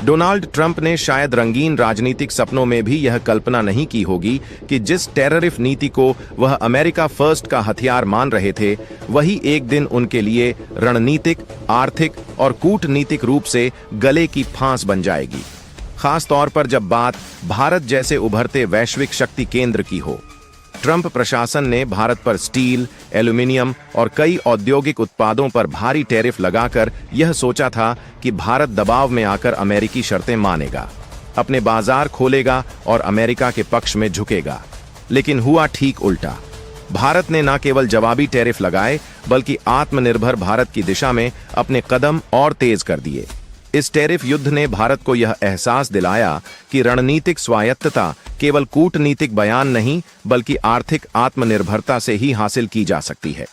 Donald Trump ने शायद रंगीन राजनीतिक सपनों में भी यह कल्पना नहीं की होगी कि जिस टेररिफ नीति को वह अमेरिका फर्स्ट का हथियार मान रहे थे, वही एक दिन उनके लिए रणनीतिक, आर्थिक और कूटनीतिक रूप से गले की फांस बन जाएगी, खास तौर पर जब बात भारत जैसे उभरते वैश्विक शक्ति केंद्र की हो। ट्रंप प्रशासन ने भारत पर स्टील, एल्यूमिनियम और कई औद्योगिक उत्पादों पर भारी टैरिफ लगाकर यह सोचा था कि भारत दबाव में आकर अमेरिकी शर्तें मानेगा, अपने बाजार खोलेगा और अमेरिका के पक्ष में झुकेगा। लेकिन हुआ ठीक उल्टा। भारत ने न केवल जवाबी टैरिफ लगाए, बल्कि आत्मनिर्भर भारत की दिशा में अपने कदम और तेज कर दिए। इस टैरिफ युद्ध ने भारत को यह एहसास दिलाया कि रणनीतिक स्वायत्तता केवल कूटनीतिक बयान नहीं, बल्कि आर्थिक आत्मनिर्भरता से ही हासिल की जा सकती है।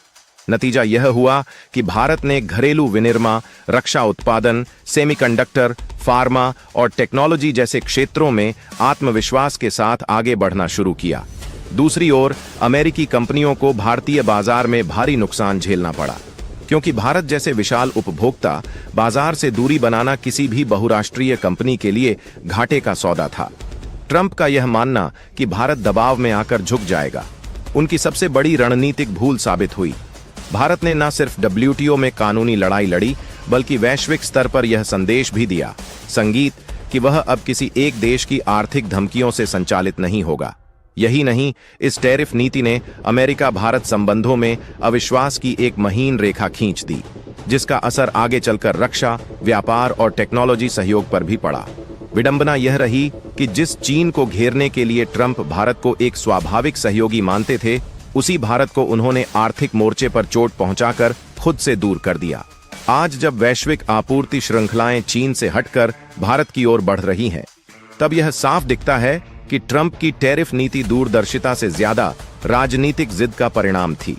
नतीजा यह हुआ कि भारत ने घरेलू विनिर्माण, रक्षा उत्पादन, सेमीकंडक्टर, फार्मा और टेक्नोलॉजी जैसे क्षेत्रों में आत्मविश्वास के साथ आगे बढ़ना शुरू किया। दूसरी ओर अमेरिकी कंपनियों को भारतीय बाजार में भारी नुकसान झेलना पड़ा, क्योंकि भारत जैसे विशाल उपभोक्ता बाजार से दूरी बनाना किसी भी बहुराष्ट्रीय कंपनी के लिए घाटे का सौदा था। ट्रंप का यह मानना कि भारत दबाव में आकर झुक जाएगा, उनकी सबसे बड़ी रणनीतिक भूल साबित हुई। भारत ने न सिर्फ WTO में कानूनी लड़ाई लड़ी, बल्कि वैश्विक स्तर पर यह संदेश भी दिया संगीत कि वह अब किसी एक देश की आर्थिक धमकियों से संचालित नहीं होगा। यही नहीं, इस टैरिफ नीति ने अमेरिका भारत संबंधों में अविश्वास की एक महीन रेखा खींच दी, जिसका असर आगे चलकर रक्षा, व्यापार और टेक्नोलॉजी सहयोग पर भी पड़ा। विडंबना यह रही कि जिस चीन को घेरने के लिए ट्रंप भारत को एक स्वाभाविक सहयोगी मानते थे, उसी भारत को उन्होंने आर्थिक मोर्चे पर चोट पहुंचाकर खुद से दूर कर दिया। आज जब वैश्विक आपूर्ति श्रृंखलाएं चीन से हटकर भारत की ओर बढ़ रही हैं, तब यह साफ दिखता है कि ट्रंप की टैरिफ नीति दूरदर्शिता से ज्यादा राजनीतिक जिद का परिणाम थी।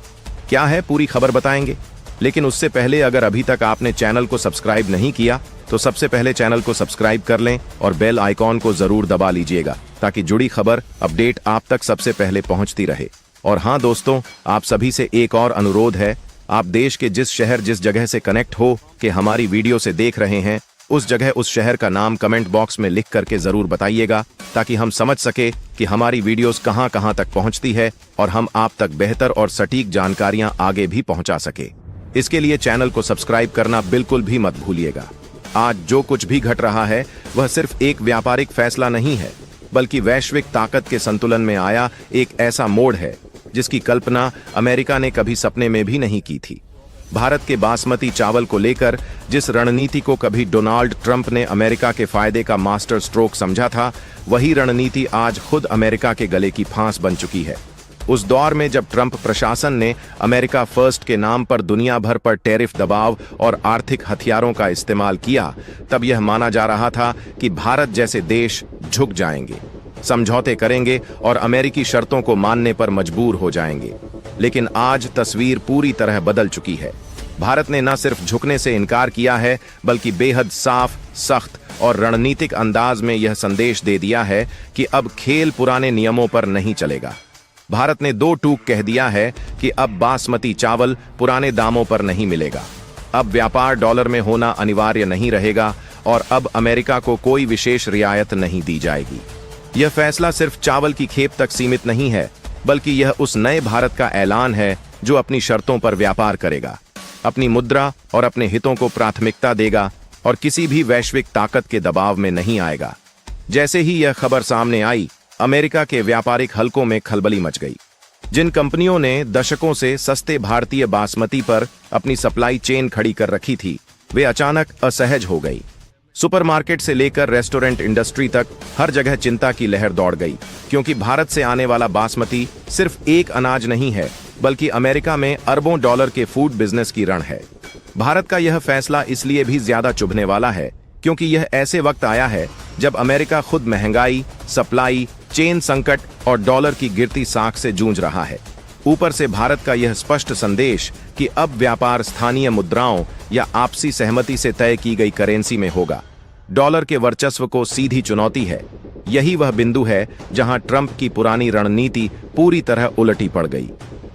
क्या है पूरी खबर बताएंगे, लेकिन उससे पहले अगर अभी तक आपने चैनल को सब्सक्राइब नहीं किया तो सबसे पहले चैनल को सब्सक्राइब कर लें और बेल आइकॉन को जरूर दबा लीजिएगा, ताकि जुड़ी खबर अपडेट आप तक सबसे पहले पहुंचती रहे। और हाँ दोस्तों, आप सभी से एक और अनुरोध है, आप देश के जिस शहर जिस जगह से कनेक्ट हो के हमारी वीडियो से देख रहे हैं, उस जगह उस शहर का नाम कमेंट बॉक्स में लिख करके जरूर बताइएगा, ताकि हम समझ सके कि हमारी वीडियोस कहां कहां तक पहुंचती है और हम आप तक बेहतर और सटीक जानकारियां आगे भी पहुंचा सके। इसके लिए चैनल को सब्सक्राइब करना बिल्कुल भी मत भूलिएगा। आज जो कुछ भी घट रहा है वह सिर्फ एक व्यापारिक फैसला नहीं है, बल्कि वैश्विक ताकत के संतुलन में आया एक ऐसा मोड़ है जिसकी कल्पना अमेरिका ने कभी सपने में भी नहीं की थी। भारत के बासमती चावल को लेकर जिस रणनीति को कभी डोनाल्ड ट्रंप ने अमेरिका के फायदे का मास्टर स्ट्रोक समझा था, वही रणनीति आज खुद अमेरिका के गले की फांस बन चुकी है। उस दौर में जब ट्रंप प्रशासन ने अमेरिका फर्स्ट के नाम पर दुनिया भर पर टैरिफ दबाव और आर्थिक हथियारों का इस्तेमाल किया, तब यह माना जा रहा था कि भारत जैसे देश झुक जाएंगे, समझौते करेंगे और अमेरिकी शर्तों को मानने पर मजबूर हो जाएंगे। लेकिन आज तस्वीर पूरी तरह बदल चुकी है। भारत ने न सिर्फ झुकने से इनकार किया है, बल्कि बेहद साफ, सख्त और रणनीतिक अंदाज में यह संदेश दे दिया है कि अब खेल पुराने नियमों पर नहीं चलेगा। भारत ने दो टूक कह दिया है कि अब बासमती चावल पुराने दामों पर नहीं मिलेगा, अब व्यापार डॉलर में होना अनिवार्य नहीं रहेगा और अब अमेरिका को कोई विशेष रियायत नहीं दी जाएगी। यह फैसला सिर्फ चावल की खेप तक सीमित नहीं है, बल्कि यह उस नए भारत का ऐलान है जो अपनी शर्तों पर व्यापार करेगा, अपनी मुद्रा और अपने हितों को प्राथमिकता देगा और किसी भी वैश्विक ताकत के दबाव में नहीं आएगा। जैसे ही यह खबर सामने आई, अमेरिका के व्यापारिक हलकों में खलबली मच गई। जिन कंपनियों ने दशकों से सस्ते भारतीय बासमती पर अपनी सप्लाई चेन खड़ी कर रखी थी, वे अचानक असहज हो गई। सुपरमार्केट से लेकर रेस्टोरेंट इंडस्ट्री तक हर जगह चिंता की लहर दौड़ गई, क्योंकि भारत से आने वाला बासमती सिर्फ एक अनाज नहीं है, बल्कि अमेरिका में अरबों डॉलर के फूड बिजनेस की रण है। भारत का यह फैसला इसलिए भी ज्यादा चुभने वाला है, क्योंकि यह ऐसे वक्त आया है जब अमेरिका खुद महंगाई, सप्लाई चेन संकट और डॉलर की गिरती साख से जूझ रहा है। ऊपर से भारत का यह स्पष्ट संदेश कि अब व्यापार स्थानीय मुद्राओं या आपसी सहमति से तय की गई करेंसी में होगा, डॉलर के वर्चस्व को सीधी चुनौती है। यही वह बिंदु है जहां ट्रंप की पुरानी रणनीति पूरी तरह उलटी पड़ गई।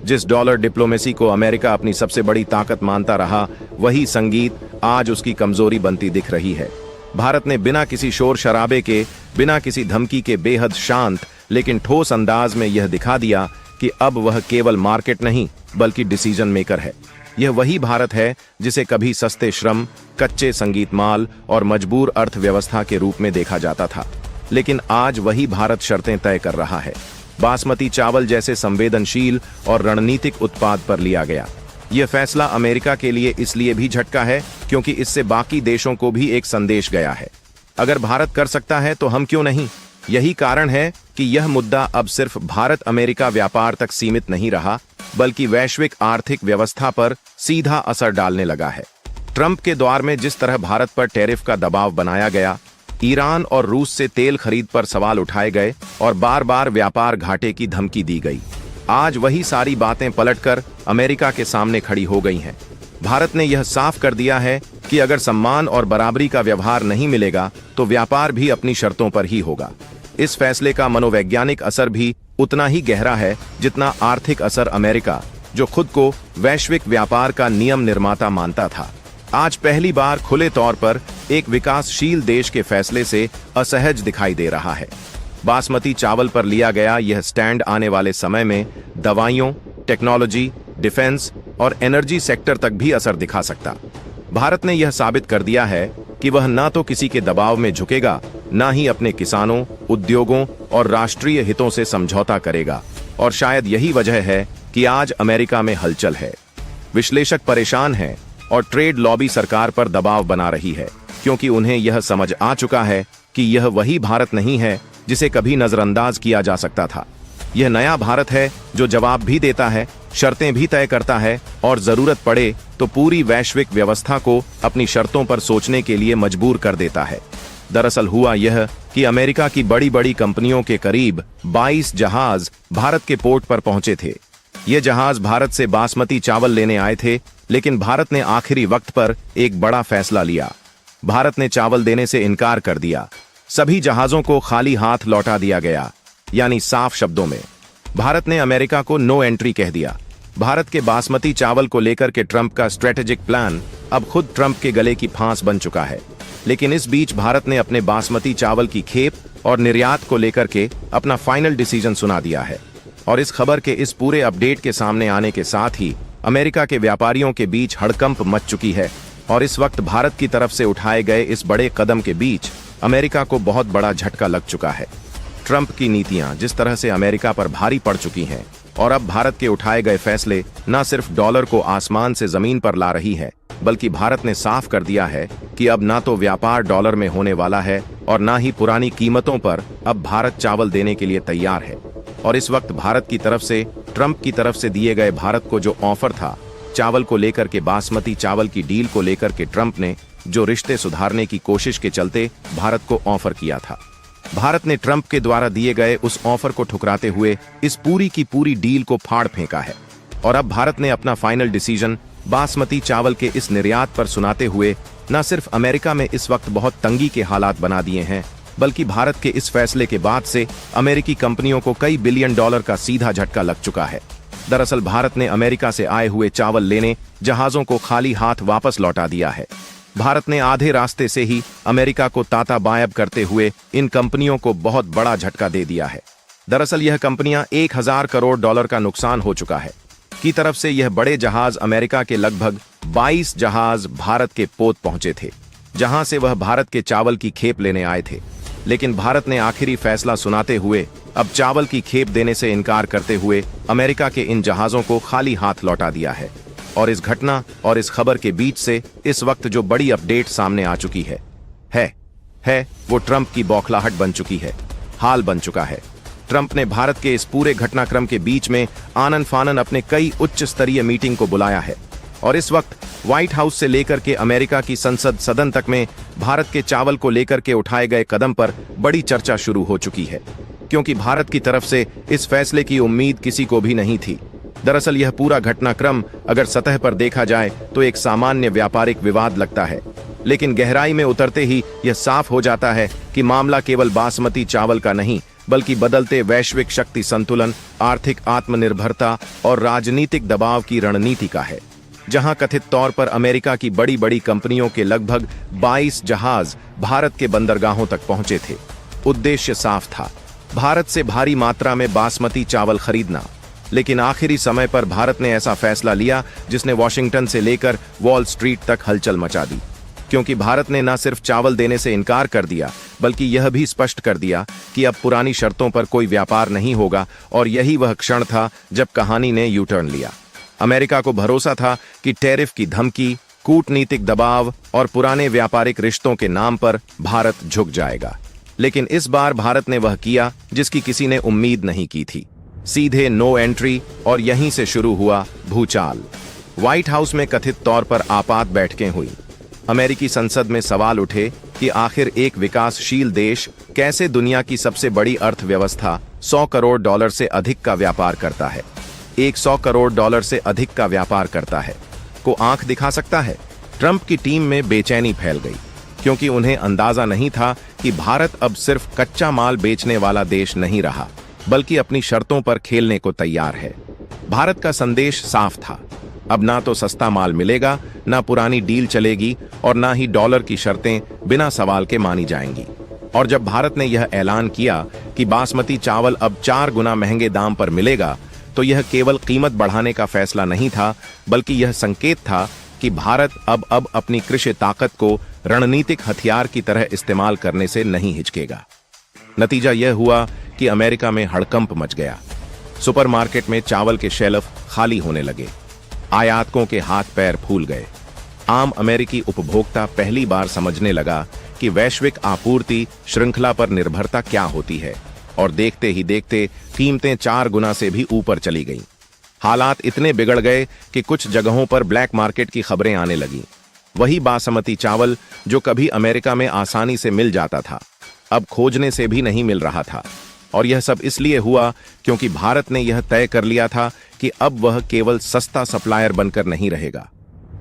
जिस डॉलर डिप्लोमेसी को अमेरिका अपनी सबसे बड़ी ताकत मानता रहा, वही संगीत आज उसकी कमजोरी बनती दिख रही है। भारत ने बिना किसी शोर शराबे के, बिना किसी धमकी के बेहद शांत लेकिन ठोस अंदाज में यह दिखा दिया कि अब वह केवल मार्केट नहीं बल्कि डिसीजन मेकर है। यह वही भारत है जिसे कभी सस्ते श्रम, कच्चे संगीत माल और मजबूर अर्थव्यवस्था के रूप में देखा जाता था, लेकिन आज वही भारत शर्तें तय कर रहा है। बासमती चावल जैसे संवेदनशील और रणनीतिक उत्पाद पर लिया गया। यह फैसला अमेरिका के लिए इसलिए भी झटका है क्योंकि इससे बाकी देशों को भी एक संदेश गया है, अगर भारत कर सकता है तो हम क्यों नहीं। यही कारण है कि यह मुद्दा अब सिर्फ भारत अमेरिका व्यापार तक सीमित नहीं रहा, बल्कि वैश्विक आर्थिक व्यवस्था पर सीधा असर डालने लगा है। ट्रंप के दौर में जिस तरह भारत पर टैरिफ का दबाव बनाया गया, ईरान और रूस से तेल खरीद पर सवाल उठाए गए और बार बार व्यापार घाटे की धमकी दी गई, आज वही सारी बातें पलटकर अमेरिका के सामने खड़ी हो गई हैं। भारत ने यह साफ कर दिया है कि अगर सम्मान और बराबरी का व्यवहार नहीं मिलेगा तो व्यापार भी अपनी शर्तों पर ही होगा। इस फैसले का मनोवैज्ञानिक असर भी उतना ही गहरा है जितना आर्थिक असर। अमेरिका, जो खुद को वैश्विक व्यापार का नियम निर्माता मानता था, आज पहली बार खुले तौर पर एक विकासशील देश के फैसले से असहज दिखाई दे रहा है। बासमती चावल पर लिया गया यह स्टैंड आने वाले समय में दवाइयों, टेक्नोलॉजी, डिफेंस और एनर्जी सेक्टर तक भी असर दिखा सकता। भारत ने यह साबित कर दिया है कि वह न तो किसी के दबाव में झुकेगा, न ही अपने किसानों, उद्योगों और राष्ट्रीय हितों से समझौता करेगा। और शायद यही वजह है कि आज अमेरिका में हलचल है। विश्लेषक परेशान हैं और ट्रेड लॉबी सरकार पर दबाव बना रही है, क्योंकि उन्हें यह समझ आ चुका है कि यह वही भारत नहीं है जिसे कभी नजरअंदाज किया जा सकता था। यह नया भारत है जो जवाब भी देता है, शर्तें भी तय करता है और जरूरत पड़े तो पूरी वैश्विक व्यवस्था को अपनी शर्तों पर सोचने के लिए मजबूर कर देता है। दरअसल हुआ यह कि अमेरिका की बड़ी बड़ी कंपनियों के करीब 22 जहाज भारत के पोर्ट पर पहुंचे थे। ये जहाज भारत से बासमती चावल लेने आए थे, लेकिन भारत ने आखिरी वक्त पर एक बड़ा फैसला लिया। भारत ने चावल देने से इनकार कर दिया। सभी जहाजों को खाली हाथ लौटा दिया गया, यानी साफ शब्दों में भारत ने अमेरिका को नो एंट्री कह दिया। भारत के बासमती चावल को लेकर के ट्रंप का स्ट्रेटेजिक प्लान अब खुद ट्रंप के गले की फांस बन चुका है। लेकिन इस बीच भारत ने अपने बासमती चावल की खेप और निर्यात को लेकर के अपना फाइनल डिसीजन सुना दिया है। और इस खबर के इस पूरे अपडेट के सामने आने के साथ ही अमेरिका के व्यापारियों के बीच हड़कंप मच चुकी है। और इस वक्त भारत की तरफ से उठाए गए इस बड़े कदम के बीच अमेरिका को बहुत बड़ा झटका लग चुका है। ट्रंप की नीतियां जिस तरह से अमेरिका पर भारी पड़ चुकी हैं और अब भारत के उठाए गए फैसले न सिर्फ डॉलर को आसमान से जमीन पर ला रही है, बल्कि भारत ने साफ कर दिया है कि अब ना तो व्यापार डॉलर में होने वाला है और ना ही पुरानी कीमतों पर अब भारत चावल देने के लिए तैयार है। और इस वक्त भारत की तरफ से, ट्रंप की तरफ से दिए गए भारत को जो ऑफर था चावल को लेकर के, बासमती चावल की डील को लेकर के ट्रंप ने जो रिश्ते सुधारने की कोशिश के चलते भारत को ऑफर किया था, भारत ने ट्रंप के द्वारा दिए गए उस ऑफर को ठुकराते हुए इस पूरी की पूरी डील को फाड़ फेंका है। और अब भारत ने अपना फाइनल डिसीजन बासमती चावल के इस निर्यात पर सुनाते हुए न सिर्फ अमेरिका में इस वक्त बहुत तंगी के हालात बना दिए हैं, बल्कि भारत के इस फैसले के बाद से अमेरिकी कंपनियों को कई बिलियन डॉलर का सीधा झटका लग चुका है। दरअसल भारत ने अमेरिका से आए हुए चावल लेने जहाजों को खाली हाथ वापस लौटा दिया है। भारत ने आधे रास्ते से ही अमेरिका को ताता बायब करते हुए इन कंपनियों को बहुत बड़ा झटका दे दिया है। दरअसल यह कंपनियां 1000 करोड़ डॉलर का नुकसान हो चुका है की तरफ से यह बड़े जहाज अमेरिका के लगभग 22 जहाज भारत के पोत पहुंचे थे, जहां से वह भारत के चावल की खेप लेने आए थे। लेकिन भारत ने आखिरी फैसला सुनाते हुए अब चावल की खेप देने से इनकार करते हुए अमेरिका के इन जहाजों को खाली हाथ लौटा दिया है। और इस घटना और इस खबर के बीच से इस वक्त जो बड़ी अपडेट सामने आ चुकी है वो ट्रंप की बौखलाहट बन चुकी है, हाल बन चुका है। ट्रंप ने भारत के इस पूरे घटनाक्रम के बीच में आनन फानन अपने कई उच्च स्तरीय मीटिंग को बुलाया है। और इस वक्त व्हाइट हाउस से लेकर के अमेरिका की संसद सदन तक में भारत के चावल को लेकर के उठाए गए कदम पर बड़ी चर्चा शुरू हो चुकी है, क्योंकि भारत की तरफ से इस फैसले की उम्मीद किसी को भी नहीं थी। दरअसल यह पूरा घटनाक्रम अगर सतह पर देखा जाए तो एक सामान्य व्यापारिक विवाद लगता है, लेकिन गहराई में उतरते ही यह साफ हो जाता है कि मामला केवल बासमती चावल का नहीं, बल्कि बदलते वैश्विक शक्ति संतुलन, आर्थिक आत्मनिर्भरता और राजनीतिक दबाव की रणनीति का है। जहां कथित तौर पर अमेरिका की बड़ी बड़ी कंपनियों के लगभग 22 जहाज भारत के बंदरगाहों तक पहुंचे थे। उद्देश्य साफ था, भारत से भारी मात्रा में बासमती चावल खरीदना। लेकिन आखिरी समय पर भारत ने ऐसा फैसला लिया जिसने वॉशिंगटन से लेकर वॉल स्ट्रीट तक हलचल मचा दी, क्योंकि भारत ने न सिर्फ चावल देने से इनकार कर दिया बल्कि यह भी स्पष्ट कर दिया कि अब पुरानी शर्तों पर कोई व्यापार नहीं होगा। और यही वह क्षण था जब कहानी ने यू टर्न लिया। अमेरिका को भरोसा था कि टैरिफ की धमकी, कूटनीतिक दबाव और पुराने व्यापारिक रिश्तों के नाम पर भारत झुक जाएगा। लेकिन इस बार भारत ने वह किया जिसकी किसी ने उम्मीद नहीं की थी। सीधे नो एंट्री, और यहीं से शुरू हुआ भूचाल। व्हाइट हाउस में कथित तौर पर आपात बैठकें हुई। अमेरिकी संसद में सवाल उठे कि आखिर एक विकासशील देश कैसे दुनिया की सबसे बड़ी अर्थव्यवस्था $100 करोड़ से अधिक का व्यापार करता है, $100 करोड़ से अधिक का व्यापार करता है, को आंख दिखा सकता है। ट्रंप की टीम में बेचैनी फैल गई, क्योंकि उन्हें अंदाजा नहीं था कि भारत अब सिर्फ कच्चा माल बेचने वाला देश नहीं रहा, बल्कि अपनी शर्तों पर खेलने को तैयार है। भारत का संदेश साफ था, अब ना तो सस्ता माल मिलेगा, ना पुरानी डील चलेगी, और ना ही डॉलर की शर्तें बिना सवाल के मानी जाएंगी। और जब भारत ने यह ऐलान किया कि बासमती चावल अब 4 गुना महंगे दाम पर मिलेगा, तो यह केवल कीमत बढ़ाने का फैसला नहीं था, बल्कि यह संकेत था कि भारत अब अपनी कृषि ताकत को रणनीतिक हथियार की तरह इस्तेमाल करने से नहीं हिचकेगा। नतीजा यह हुआ कि अमेरिका में हड़कंप मच गया। सुपरमार्केट में चावल के शेल्फ खाली होने लगे, आयातकों के हाथ पैर फूल गए। आम अमेरिकी उपभोक्ता पहली बार समझने लगा कि वैश्विक आपूर्ति श्रृंखला पर निर्भरता क्या होती है, और देखते ही देखते कीमतें 4 गुना से भी ऊपर चली गईं। हालात इतने बिगड़ गए कि कुछ जगहों पर ब्लैक मार्केट की खबरें आने लगीं। वही बासमती चावल जो कभी अमेरिका में आसानी से मिल जाता था, अब खोजने से भी नहीं मिल रहा था। और यह सब इसलिए हुआ क्योंकि भारत ने यह तय कर लिया था कि अब वह केवल सस्ता सप्लायर बनकर नहीं रहेगा।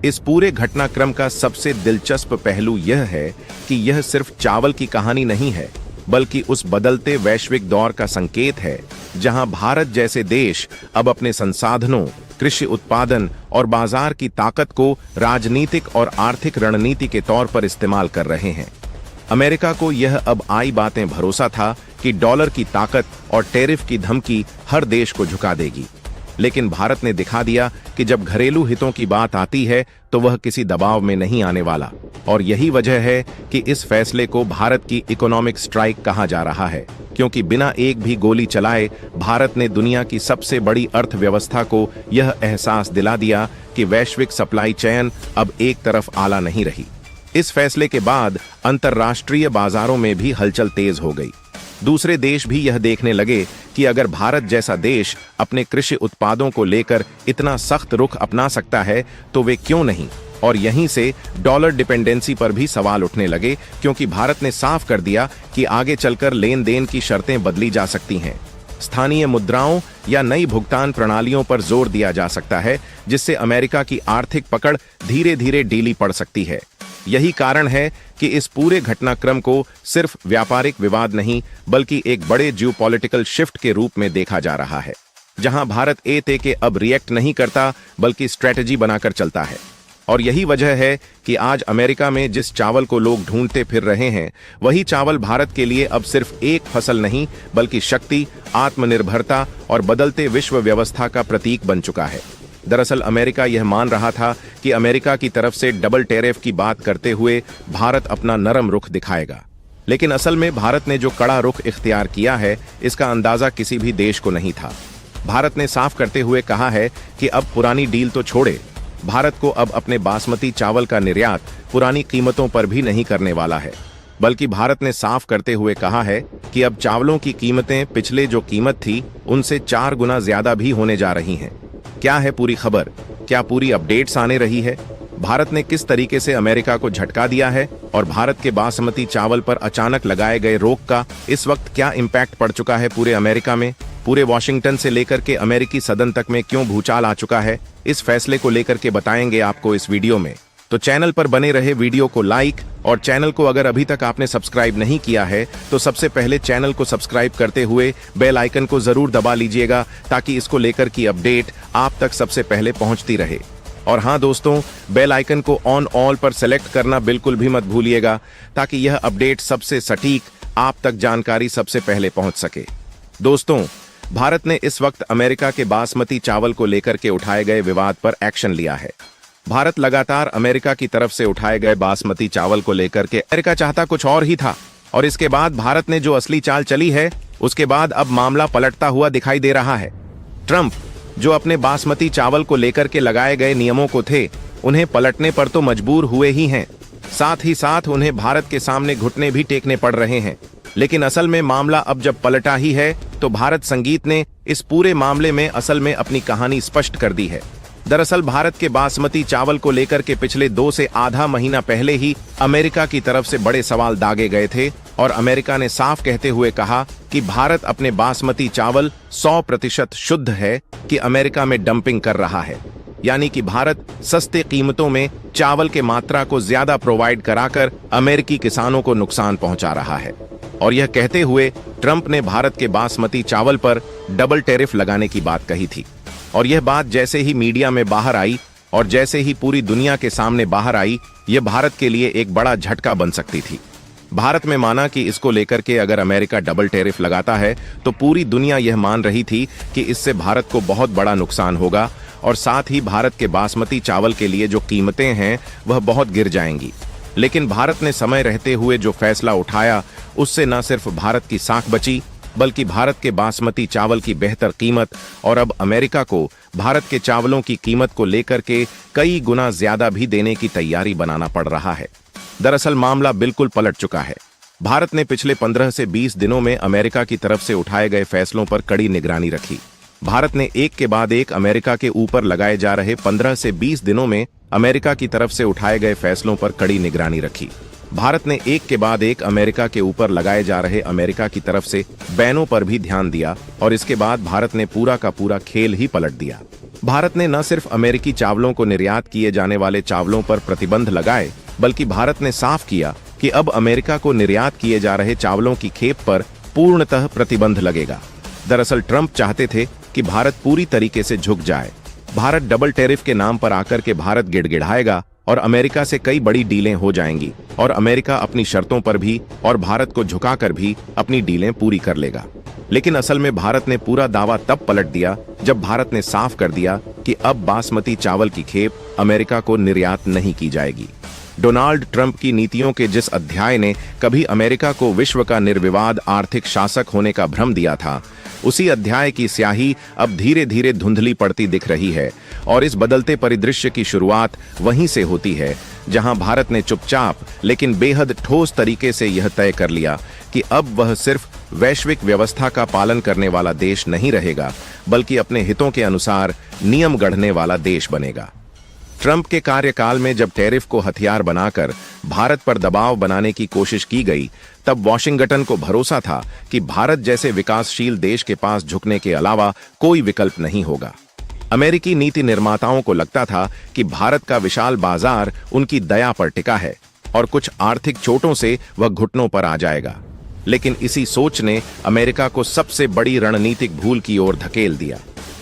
इस पूरे घटनाक्रम का सबसे दिलचस्प पहलू यह है कि यह सिर्फ चावल की कहानी नहीं है, बल्कि उस बदलते वैश्विक दौर का संकेत है जहां भारत जैसे देश अब अपने संसाधनों, कृषि उत्पादन और बाजार की ताकत को राजनीतिक और आर्थिक रणनीति के तौर पर इस्तेमाल कर रहे हैं। अमेरिका को यह अब आई बातें भरोसा था कि डॉलर की ताकत और टैरिफ की धमकी हर देश को झुका देगी। लेकिन भारत ने दिखा दिया कि जब घरेलू हितों की बात आती है तो वह किसी दबाव में नहीं आने वाला। और यही वजह है कि इस फैसले को भारत की इकोनॉमिक स्ट्राइक कहा जा रहा है, क्योंकि बिना एक भी गोली चलाए भारत ने दुनिया की सबसे बड़ी अर्थव्यवस्था को यह एहसास दिला दिया कि वैश्विक सप्लाई चेन अब एक तरफ आला नहीं रही। इस फैसले के बाद अंतर्राष्ट्रीय बाजारों में भी हलचल तेज हो गई। दूसरे देश भी यह देखने लगे कि अगर भारत जैसा देश अपने कृषि उत्पादों को लेकर इतना सख्त रुख अपना सकता है तो वे क्यों नहीं। और यहीं से डॉलर डिपेंडेंसी पर भी सवाल उठने लगे, क्योंकि भारत ने साफ कर दिया कि आगे चलकर लेन देन की शर्तें बदली जा सकती हैं। स्थानीय मुद्राओं या नई भुगतान प्रणालियों पर जोर दिया जा सकता है, जिससे अमेरिका की आर्थिक पकड़ धीरे धीरे ढीली पड़ सकती है। यही कारण है कि इस पूरे घटनाक्रम को सिर्फ व्यापारिक विवाद नहीं, बल्कि एक बड़े जियोपॉलिटिकल शिफ्ट के रूप में देखा जा रहा है, जहां भारत ए के अब रिएक्ट नहीं करता बल्कि स्ट्रेटजी बनाकर चलता है। और यही वजह है कि आज अमेरिका में जिस चावल को लोग ढूंढते फिर रहे हैं, वही चावल भारत के लिए अब सिर्फ एक फसल नहीं, बल्कि शक्ति, आत्मनिर्भरता और बदलते विश्व व्यवस्था का प्रतीक बन चुका है। दरअसल अमेरिका यह मान रहा था कि अमेरिका की तरफ से डबल टैरिफ की बात करते हुए भारत अपना नरम रुख दिखाएगा, लेकिन असल में भारत ने जो कड़ा रुख इख्तियार किया है, इसका अंदाजा किसी भी देश को नहीं था। भारत ने साफ करते हुए कहा है कि अब पुरानी डील तो छोड़े, भारत को अब अपने बासमती चावल का निर्यात पुरानी कीमतों पर भी नहीं करने वाला है, बल्कि भारत ने साफ करते हुए कहा है कि अब चावलों की कीमतें पिछले जो कीमत थी उनसे 4 गुना ज्यादा भी होने जा रही हैं। क्या है पूरी खबर? क्या पूरी अपडेट्स आने रही है? भारत ने किस तरीके से अमेरिका को झटका दिया है और भारत के बासमती चावल पर अचानक लगाए गए रोक का इस वक्त क्या इम्पैक्ट पड़ चुका है पूरे अमेरिका में? पूरे वॉशिंगटन से लेकर के अमेरिकी सदन तक में क्यों भूचाल आ चुका है? इस फैसले को लेकर के बताएंगे आपको इस वीडियो में। तो चैनल पर बने रहे, वीडियो को लाइक, और चैनल को अगर अभी तक आपने सब्सक्राइब नहीं किया है तो सबसे पहले चैनल को सब्सक्राइब करते हुए बेल आइकन को जरूर दबा लीजिएगा, ताकि इसको लेकर की अपडेट आप तक सबसे पहले पहुंचती रहे। और हाँ दोस्तों, बेल आइकन को ऑन ऑल पर सेलेक्ट करना बिल्कुल भी मत भूलिएगा, ताकि यह अपडेट सबसे सटीक आप तक जानकारी सबसे पहले पहुंच सके। दोस्तों, भारत ने इस वक्त अमेरिका के बासमती चावल को लेकर के उठाए गए विवाद पर एक्शन लिया है। भारत लगातार अमेरिका की तरफ से उठाए गए बासमती चावल को लेकर के, अमेरिका चाहता कुछ और ही था, और इसके बाद भारत ने जो असली चाल चली है, उसके बाद अब मामला पलटता हुआ दिखाई दे रहा है। ट्रंप, जो अपने बासमती चावल को लेकर के लगाए गए नियमों को थे, उन्हें पलटने पर तो मजबूर हुए ही हैं, साथ ही साथ उन्हें भारत के सामने घुटने भी टेकने पड़ रहे हैं। लेकिन असल में मामला अब जब पलटा ही है, तो भारत संगीत ने इस पूरे मामले में असल में अपनी कहानी स्पष्ट कर दी है। दरअसल भारत के बासमती चावल को लेकर के पिछले 2 से आधा महीना पहले ही अमेरिका की तरफ से बड़े सवाल दागे गए थे, और अमेरिका ने साफ कहते हुए कहा कि भारत अपने बासमती चावल 100% शुद्ध है कि अमेरिका में डंपिंग कर रहा है, यानी कि भारत सस्ते कीमतों में चावल के मात्रा को ज्यादा प्रोवाइड कराकर अमेरिकी किसानों को नुकसान पहुंचा रहा है। और यह कहते हुए ट्रंप ने भारत के बासमती चावल पर डबल टैरिफ लगाने की बात कही थी। और यह बात जैसे ही मीडिया में बाहर आई और जैसे ही पूरी दुनिया के सामने बाहर आई, यह भारत के लिए एक बड़ा झटका बन सकती थी। भारत में माना कि इसको लेकर के अगर अमेरिका डबल टैरिफ लगाता है, तो पूरी दुनिया यह मान रही थी कि इससे भारत को बहुत बड़ा नुकसान होगा, और साथ ही भारत के बासमती चावल के लिए जो कीमतें हैं वह बहुत गिर जाएंगी। लेकिन भारत ने समय रहते हुए जो फैसला उठाया, उससे न सिर्फ भारत की साख बची, बल्कि भारत के बासमती चावल की बेहतर कीमत, और अब अमेरिका को भारत के चावलों की कीमत को लेकर के कई गुना ज्यादा भी देने की तैयारी बनाना पड़ रहा है। दरअसल मामला बिल्कुल पलट चुका है। भारत ने पिछले 15 से 20 दिनों में अमेरिका की तरफ से उठाए गए फैसलों पर कड़ी निगरानी रखी। भारत ने एक के बाद एक अमेरिका के ऊपर लगाए जा रहे 15 से 20 दिनों में अमेरिका की तरफ से उठाए गए फैसलों पर कड़ी निगरानी रखी। भारत ने एक के बाद एक अमेरिका के ऊपर लगाए जा रहे अमेरिका की तरफ से बैनों पर भी ध्यान दिया, और इसके बाद भारत ने पूरा का पूरा खेल ही पलट दिया। भारत ने न सिर्फ अमेरिकी चावलों को निर्यात किए जाने वाले चावलों पर प्रतिबंध लगाए, बल्कि भारत ने साफ किया कि अब अमेरिका को निर्यात किए जा रहे चावलों की खेप पर पूर्णतः प्रतिबंध लगेगा। दरअसल ट्रंप चाहते थे कि भारत पूरी तरीके से झुक जाए। भारत डबल टैरिफ के नाम पर आकर के भारत गिड़गिड़ाएगा और अमेरिका से कई बड़ी डीलें हो जाएंगी, और अमेरिका अपनी शर्तों पर भी और भारत को झुकाकर भी अपनी डीलें पूरी कर लेगा। लेकिन असल में भारत ने पूरा दावा तब पलट दिया जब भारत ने साफ कर दिया कि अब बासमती चावल की खेप अमेरिका को निर्यात नहीं की जाएगी। डोनाल्ड ट्रंप की नीतियों के जिस अध्याय ने कभी अमेरिका को विश्व का निर्विवाद आर्थिक शासक होने का भ्रम दिया था, उसी अध्याय की स्याही अब धीरे धीरे धुंधली पड़ती दिख रही है, और इस बदलते परिदृश्य की शुरुआत वहीं से होती है जहां भारत ने चुपचाप लेकिन बेहद ठोस तरीके से यह तय कर लिया कि अब वह सिर्फ वैश्विक व्यवस्था का पालन करने वाला देश नहीं रहेगा, बल्कि अपने हितों के अनुसार नियम गढ़ने वाला देश बनेगा। ट्रंप के कार्यकाल में जब टैरिफ को हथियार बनाकर भारत पर दबाव बनाने की कोशिश की गई, तब वॉशिंगटन को भरोसा था कि भारत जैसे विकासशील देश के पास झुकने के अलावा कोई विकल्प नहीं होगा। अमेरिकी नीति निर्माताओं को लगता था कि भारत का विशाल बाजार उनकी दया पर टिका है और कुछ आर्थिक चोटों से वह घुटनों पर आ जाएगा। लेकिन इसी सोच ने अमेरिका को सबसे बड़ी रणनीतिक भूल की ओर धकेल दिया,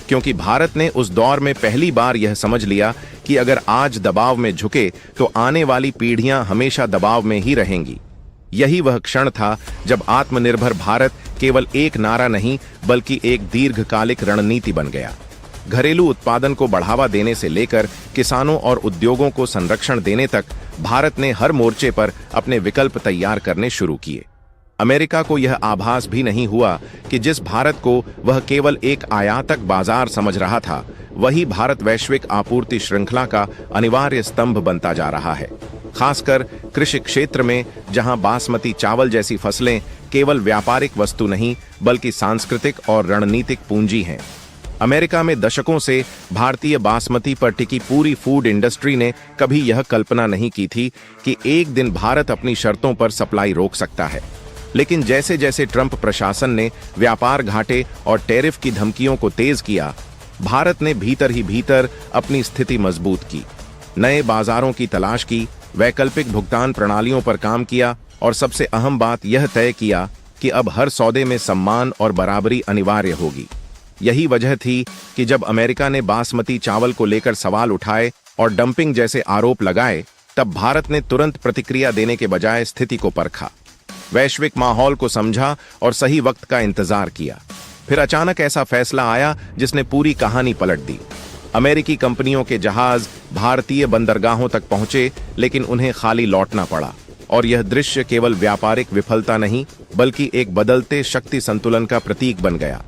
क्योंकि भारत ने उस दौर में पहली बार यह समझ लिया कि अगर आज दबाव में झुके तो आने वाली पीढ़ियां हमेशा दबाव में ही रहेंगी। यही वह क्षण था जब आत्मनिर्भर भारत केवल एक नारा नहीं, बल्कि एक दीर्घकालिक रणनीति बन गया। घरेलू उत्पादन को बढ़ावा देने से लेकर किसानों और उद्योगों को संरक्षण देने तक भारत ने हर मोर्चे पर अपने विकल्प तैयार करने शुरू किए। अमेरिका को यह आभास भी नहीं हुआ कि जिस भारत को वह केवल एक आयातक बाजार समझ रहा था, वही भारत वैश्विक आपूर्ति श्रृंखला का अनिवार्य स्तंभ बनता जा रहा है। खासकर कृषि क्षेत्र में, जहां बासमती चावल जैसी फसलें केवल व्यापारिक वस्तु नहीं, बल्कि सांस्कृतिक और रणनीतिक पूंजी हैं। अमेरिका में दशकों से भारतीय बासमती पर टिकी पूरी फूड इंडस्ट्री ने कभी यह कल्पना नहीं की थी कि एक दिन भारत अपनी शर्तों पर सप्लाई रोक सकता है। लेकिन जैसे जैसे ट्रंप प्रशासन ने व्यापार घाटे और टैरिफ की धमकियों को तेज किया, भारत ने भीतर ही भीतर अपनी स्थिति मजबूत की, नए बाजारों की तलाश की, वैकल्पिक भुगतान प्रणालियों पर काम किया, और सबसे अहम बात यह तय किया कि अब हर सौदे में सम्मान और बराबरी अनिवार्य होगी। यही वजह थी कि जब अमेरिका ने बासमती चावल को लेकर सवाल उठाए, और डंपिंग जैसे आरोप लगाए, तब भारत ने तुरंत प्रतिक्रिया देने के बजाय स्थिति को परखा, वैश्विक माहौल को समझा और सही वक्त का इंतजार किया। फिर अचानक ऐसा फैसला आया जिसने पूरी कहानी पलट दी। अमेरिकी कंपनियों के जहाज भारतीय बंदरगाहों तक पहुंचे, लेकिन उन्हें खाली लौटना पड़ा। और यह दृश्य केवल व्यापारिक विफलता नहीं, बल्कि एक बदलते शक्ति संतुलन का प्रतीक बन गया।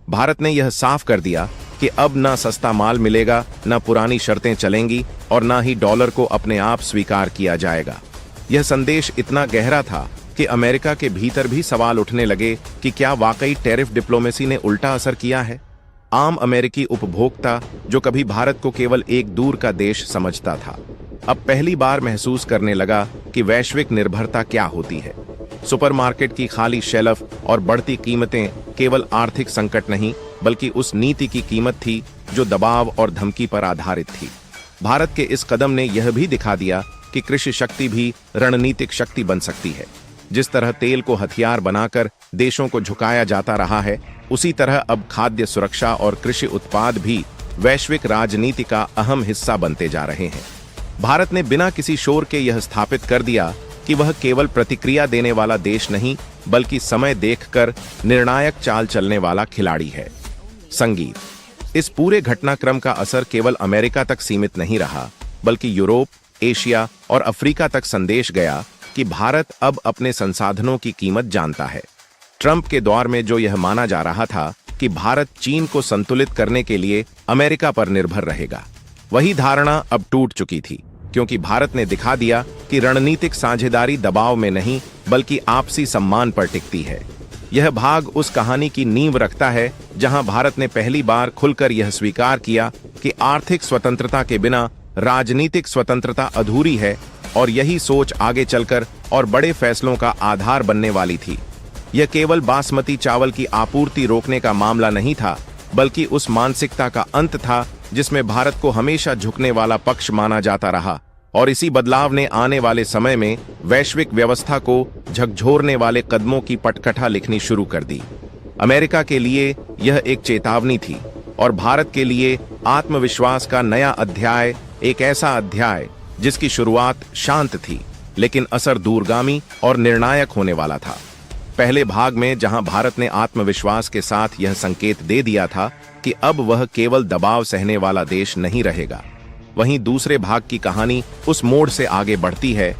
भारत ने यह साफ कर दिया कि अब ना सस्ता माल मिलेगा, ना पुरानी शर्तें चलेंगी और ना ही डॉलर को अपने आप स्वीकार किया जाएगा। यह संदेश इतना गहरा था कि अमेरिका के भीतर भी सवाल उठने लगे कि क्या वाकई टैरिफ डिप्लोमेसी ने उल्टा असर किया है। आम अमेरिकी उपभोक्ता, जो कभी भारत को केवल एक दूर का देश समझता था, अब पहली बार महसूस करने लगा कि वैश्विक निर्भरता क्या होती है। सुपरमार्केट की खाली शेल्फ और बढ़ती कीमतें केवल आर्थिक संकट नहीं, बल्कि उस नीति की कीमत थी जो दबाव और धमकी पर आधारित थी। भारत के इस कदम ने यह भी दिखा दिया कि कृषि शक्ति भी रणनीतिक शक्ति बन सकती है। जिस तरह तेल को हथियार बनाकर देशों को झुकाया जाता रहा है, उसी तरह अब खाद्य सुरक्षा और कृषि उत्पाद भी वैश्विक राजनीति का अहम हिस्सा बनते जा रहे हैं। भारत ने बिना किसी शोर के यह स्थापित कर दिया कि वह केवल प्रतिक्रिया देने वाला देश नहीं, बल्कि समय देखकर निर्णायक चाल चलने वाला खिलाड़ी है। संगीत। इस पूरे घटनाक्रम का असर केवल अमेरिका तक सीमित नहीं रहा, बल्कि यूरोप, एशिया और अफ्रीका तक संदेश गया कि भारत अब अपने संसाधनों की कीमत जानता है। ट्रंप के दौर में जो यह माना जा रहा था कि भारत चीन को संतुलित करने के लिए अमेरिका पर निर्भर रहेगा, वही धारणा अब टूट चुकी थी, क्योंकि भारत ने दिखा दिया कि रणनीतिक साझेदारी दबाव में नहीं, बल्कि आपसी सम्मान पर टिकती है। यह भाग उस कहानी की नींव रखता है जहां भारत ने पहली बार खुलकर यह स्वीकार किया कि आर्थिक स्वतंत्रता के बिना राजनीतिक स्वतंत्रता अधूरी है, और यही सोच आगे चलकर और बड़े फैसलों का आधार बनने वाली थी। यह केवल बासमती चावल की आपूर्ति रोकने का मामला नहीं था, बल्कि उस मानसिकता का अंत था जिसमें भारत को हमेशा झुकने वाला पक्ष माना जाता रहा। और इसी बदलाव ने आने वाले समय में वैश्विक व्यवस्था को झकझोरने वाले कदमों की पटकथा लिखनी शुरू कर दी। अमेरिका के लिए यह एक चेतावनी थी, और भारत के लिए आत्मविश्वास का नया अध्याय, एक ऐसा अध्याय जिसकी शुरुआत शांत थी, लेकिन असर दूरगामी और निर्णायक होने वाला था। पहले भाग में जहां भारत ने आत्मविश्वास के साथ यह संकेत दे दिया था कि अब वह केवल दबाव सहने वाला देश नहीं रहेगा, वहीं दूसरे भाग की कहानी उस मोड़ से आगे बढ़ती है